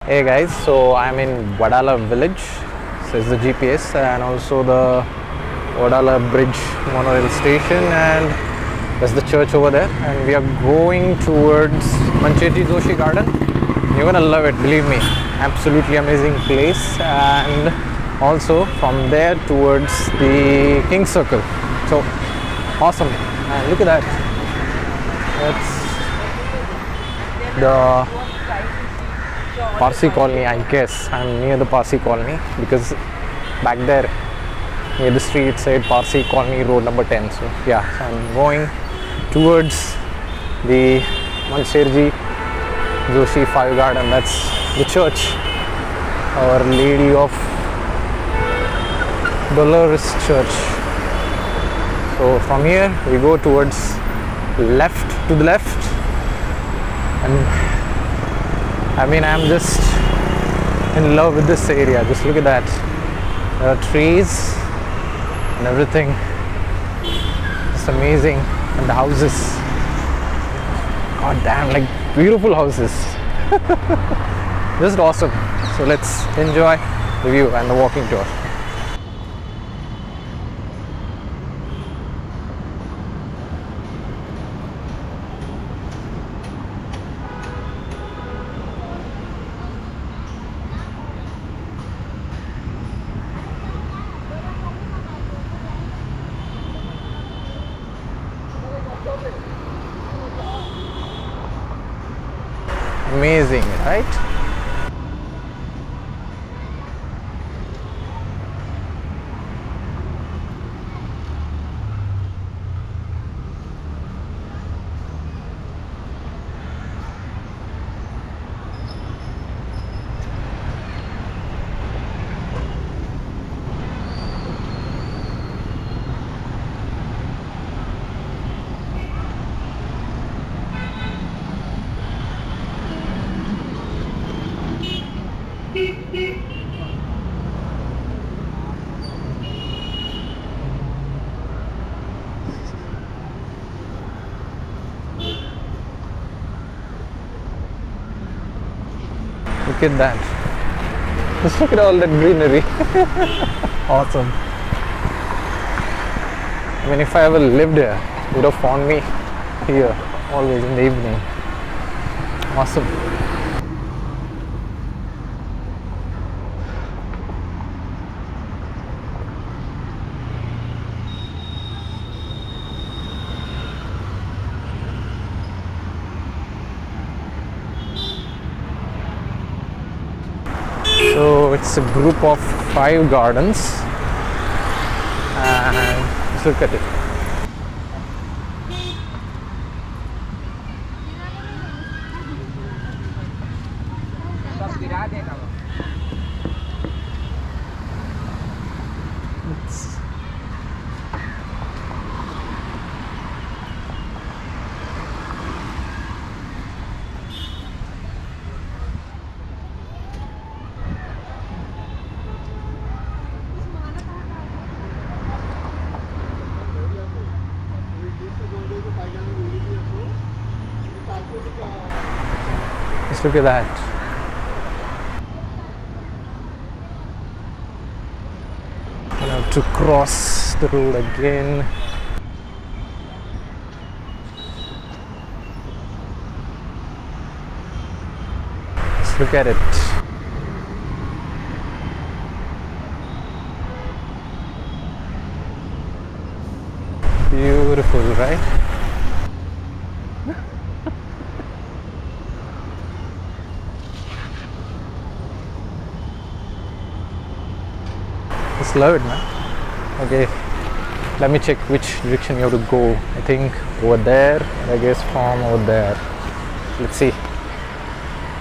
Hey guys, so I'm in Wadala village, says the GPS, and also the Wadala Bridge monorail station, and there's the church over there, and we are going towards Mancherji Joshi Garden. You're gonna love it, believe me. Absolutely amazing place, and also from there towards the King Circle. So awesome, and look at that. That's the Parsi colony, I guess. I'm near the Parsi colony because back there near the street it said Parsi colony road number 10. So yeah, so I'm going towards the Mancherji Joshi Five Gardens. That's the church, Our Lady of Dolores Church. So from here we go towards to the left, and I'm just in love with this area. Just look at that. There are trees and everything. It's amazing. And the houses. God damn, like beautiful houses. Just awesome. So let's enjoy the view and the walking tour. Amazing, right? Look at that. Just look at all that greenery. Awesome. I mean, if I ever lived here, you would have found me here always in the evening. Awesome. So it's a group of 5 gardens, and just look at it. Just look at that. I have to cross the road again. Just look at it. Beautiful, right? Just love it, man. Okay, let me check which direction you have to go. I think over there, I guess from over there. Let's see.